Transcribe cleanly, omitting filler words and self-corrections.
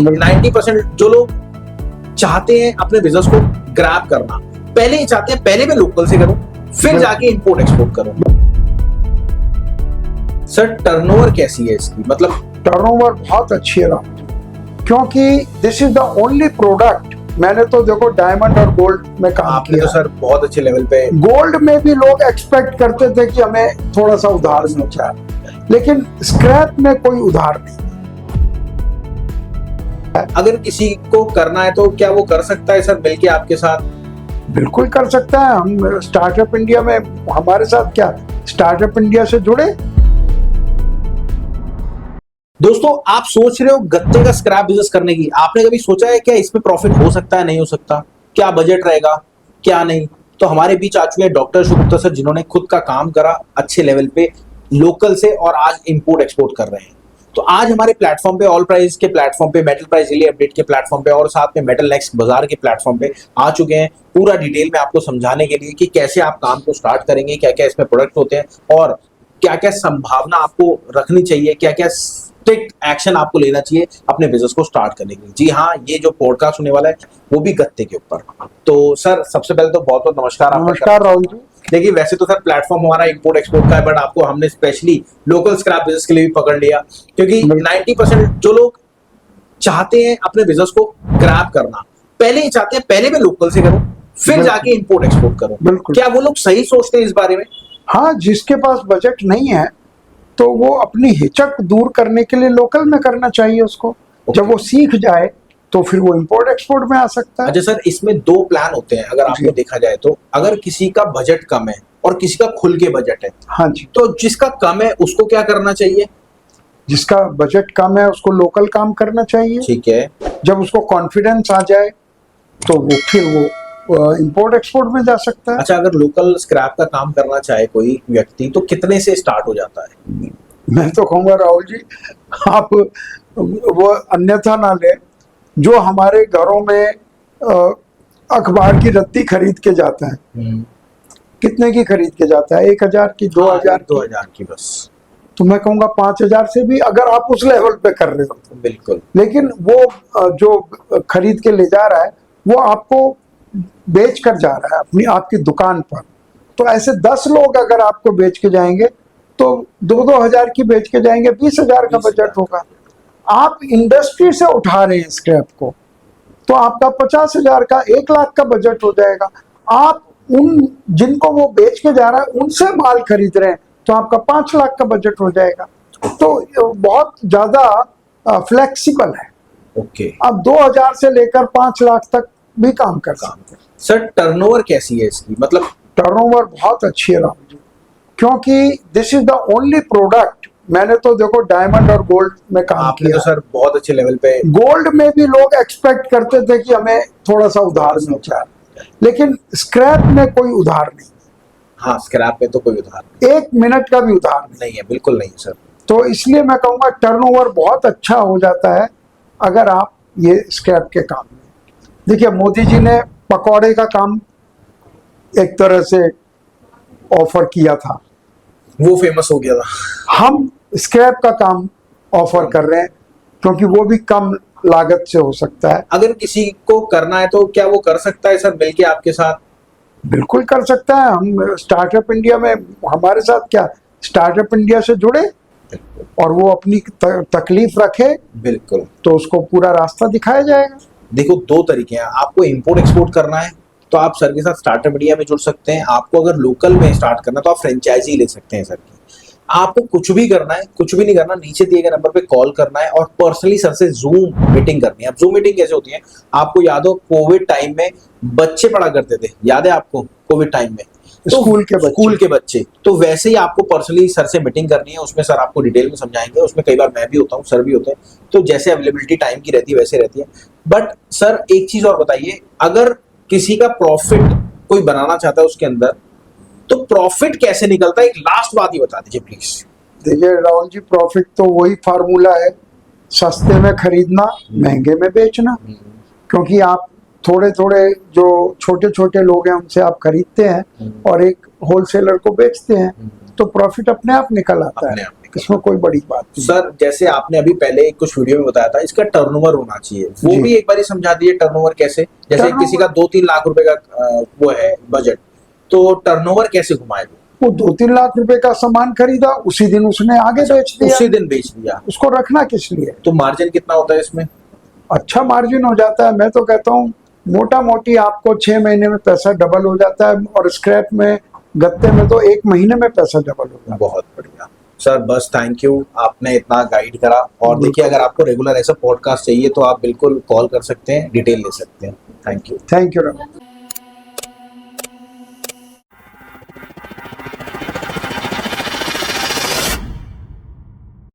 90% जो लोग चाहते हैं अपने बिजनेस को ग्रैब करना, पहले ही चाहते हैं पहले मैं लोकल से करूं, फिर जाके इंपोर्ट एक्सपोर्ट करूं। सर टर्नओवर कैसी है इसकी? मतलब टर्नओवर बहुत अच्छी है राम, क्योंकि this is the only product. मैंने तो देखो डायमंड और गोल्ड में काम आपने किया तो सर बहुत अच्छे लेवल पे। गोल्ड में भी लोग एक्सपेक्ट करते थे कि हमें थोड़ा सा उधार मिल जाए, लेकिन स्क्रैप में कोई उधार नहीं। अगर किसी को करना है तो क्या वो कर सकता है सर मिलके आपके साथ? बिल्कुल कर सकता है। हम स्टार्टअप इंडिया में, हमारे साथ क्या, स्टार्टअप इंडिया से जुड़े। दोस्तों आप सोच रहे हो गत्ते का स्क्रैप बिजनेस करने की, आपने कभी सोचा है क्या इसमें प्रॉफिट हो सकता है, नहीं हो सकता, क्या बजट रहेगा, क्या नहीं? तो हमारे बीच आ चुके हैं डॉक्टर अशोक गुप्ता सर, जिन्होंने खुद का काम करा अच्छे लेवल पे लोकल से और आज इंपोर्ट एक्सपोर्ट कर रहे हैं। तो आज हमारे प्लेटफॉर्म पे, ऑल प्राइस के प्लेटफॉर्म पे, मेटल प्राइस डेली अपडेट के प्लेटफॉर्म पे और साथ में मेटल नेक्स्ट बाजार के प्लेटफॉर्म पे आ चुके हैं पूरा डिटेल में आपको समझाने के लिए कि कैसे आप काम को स्टार्ट करेंगे, क्या क्या इसमें प्रोडक्ट होते हैं और क्या क्या संभावना आपको रखनी चाहिए, क्या क्या स्ट्रिक्ट एक्शन आपको लेना चाहिए अपने बिजनेस को स्टार्ट करने के लिए। जी हाँ, ये जो पॉडकास्ट होने वाला है वो भी गत्ते के ऊपर। तो सर सबसे पहले तो बहुत बहुत नमस्कार। नमस्कार राहुल जी। देखिए वैसे तो सर प्लेटफॉर्म हमारा इंपोर्ट एक्सपोर्ट का है, बट आपको हमने स्पेशली लोकल स्क्रैप बिजनेस के लिए भी पकड़ लिया, क्योंकि 90% जो लोग चाहते हैं अपने बिजनेस को ग्रैब करना, पहले ही चाहते हैं पहले मैं लोकल से करूं, फिर जाके इंपोर्ट एक्सपोर्ट करूं। क्या वो लोग सही सोचते हैं इस बारे में? हाँ, जिसके पास बजट नहीं है तो वो अपनी हिचक दूर करने के लिए लोकल में करना चाहिए उसको। जब वो सीख जाए तो फिर वो इंपोर्ट एक्सपोर्ट में आ सकता है। अच्छा सर, इसमें दो प्लान होते हैं अगर आपको देखा जाए तो। अगर किसी का बजट कम है और किसी का खुल के बजट है, हाँ जी, तो जिसका कम है उसको क्या करना चाहिए? जिसका बजट कम है उसको लोकल काम करना चाहिए। ठीक है। जब उसको कॉन्फिडेंस आ जाए तो वो फिर वो इंपोर्ट एक्सपोर्ट में जा सकता है। अच्छा, अगर लोकल स्क्रैप का काम करना चाहे कोई व्यक्ति तो कितने से स्टार्ट हो जाता है? मैं तो कहूँगा राहुल जी, आप वो अन्यथा ना ले। जो हमारे घरों में अखबार की रत्ती खरीद के जाता है, कितने की खरीद के जाता है? 1000 की, 2000 की बस। तो मैं कहूँगा 5000 से भी अगर आप उस लेवल पे कर रहे हो तो। बिल्कुल। लेकिन वो जो खरीद के ले जा रहा है वो आपको बेच कर जा रहा है अपनी, आपकी दुकान पर। तो ऐसे 10 लोग अगर आपको बेच के जाएंगे तो 2-2 हजार की बेच के जाएंगे, 20,000 का बजट होगा। आप इंडस्ट्री से उठा रहे हैं स्क्रैप को तो आपका 50,000 का, 1 लाख का बजट हो जाएगा। आप उन जिनको वो बेच के जा रहा है उनसे माल खरीद रहे हैं तो आपका 5 लाख का बजट हो जाएगा। तो बहुत ज्यादा फ्लेक्सिबल है। ओके। अब 2000 से लेकर 5 लाख तक भी काम कर सकते हैं। सर टर्नओवर कैसी है इसकी? मतलब टर्नओवर बहुत अच्छी है राम जी, क्योंकि this is the only product. मैंने तो देखो डायमंड और गोल्ड में काम किया। तो सर बहुत अच्छे लेवल पे। गोल्ड में भी लोग एक्सपेक्ट करते थे कि हमें थोड़ा सा उधार मिल जाए, लेकिन स्क्रैप में कोई उधार नहीं। हाँ, स्क्रैप में तो कोई उधार नहीं, 1 मिनट का भी उधार नहीं है, बिल्कुल नहीं सर। तो इसलिए मैं कहूँगा टर्नओवर बहुत अच्छा हो जाता है अगर आप ये स्क्रैप के काम में। देखिए मोदी जी ने पकौड़े का काम एक तरह से ऑफर किया था, वो फेमस हो गया था। हम स्क्रैप का काम ऑफर कर रहे हैं क्योंकि वो भी कम लागत से हो सकता है। अगर किसी को करना है तो क्या वो कर सकता है सर मिलके आपके साथ? बिल्कुल कर सकता है। हम स्टार्टअप इंडिया में, हमारे साथ क्या, स्टार्टअप इंडिया से जुड़े और वो अपनी तकलीफ रखे, बिल्कुल, तो उसको पूरा रास्ता दिखाया जाएगा। देखो 2 तरीके हैं। आपको इंपोर्ट एक्सपोर्ट करना है तो आप सर के साथ स्टार्टअप इंडिया में जुड़ सकते हैं। आपको अगर लोकल में स्टार्ट करना है तो आप फ्रेंचाइजी ले सकते हैं सर की। आपको कुछ भी करना है, कुछ भी नहीं करना, नीचे दिए गए नंबर पे कॉल करना है और पर्सनली सर से जूम मीटिंग करनी है। अब जूम मीटिंग कैसे होती है? आपको याद हो कोविड टाइम में बच्चे पढ़ा करते थे, याद है आपको कोविड टाइम में? तो स्कूल के बच्चे, तो वैसे ही आपको पर्सनली सर से मीटिंग करनी है। उसमें सर आपको डिटेल में समझाएंगे। उसमें कई बार मैं भी होता हूँ, सर भी होते हैं, तो जैसे अवेलेबिलिटी टाइम की रहती है वैसे रहती है। बट सर एक चीज और बताइए, अगर किसी का प्रॉफिट कोई बनाना चाहता है उसके अंदर, तो प्रॉफिट कैसे निकलता है? एक लास्ट बात ही बता दीजिए प्लीज। देखिए राहुल जी, प्रॉफिट तो वही फार्मूला है, सस्ते में खरीदना, महंगे में बेचना। क्योंकि आप थोड़े थोड़े जो छोटे छोटे लोग हैं उनसे आप खरीदते हैं और एक होलसेलर को बेचते हैं, तो प्रॉफिट अपने आप निकल आता है। इसमें कोई बड़ी बात नहीं। सर जैसे आपने अभी पहले कुछ वीडियो में बताया था इसका टर्नओवर होना चाहिए, वो जी। भी एक बार समझा दीजिए टर्नओवर कैसे, जैसे टर्नओवर- किसी का 2-3 लाख रुपए का वो है बजट, तो टर्नओवर कैसे घुमाए वो 2-3 लाख रुपए का सामान खरीदा, उसी दिन उसने आगे बेच दिया, उसी दिन बेच दिया, उसको रखना किस लिए? तो मार्जिन कितना होता है इसमें? अच्छा मार्जिन हो जाता है। मैं तो कहता हूँ मोटा मोटी आपको 6 महीने में पैसा डबल हो जाता है, और स्क्रैप में, गत्ते में तो 1 महीने में पैसा डबल हो जाता है। बहुत बढ़िया सर, बस थैंक यू, आपने इतना गाइड करा। और देखिए अगर आपको रेगुलर ऐसा पॉडकास्ट चाहिए तो आप बिल्कुल कॉल कर सकते हैं, डिटेल ले सकते हैं। Thank you. Thank you Raman.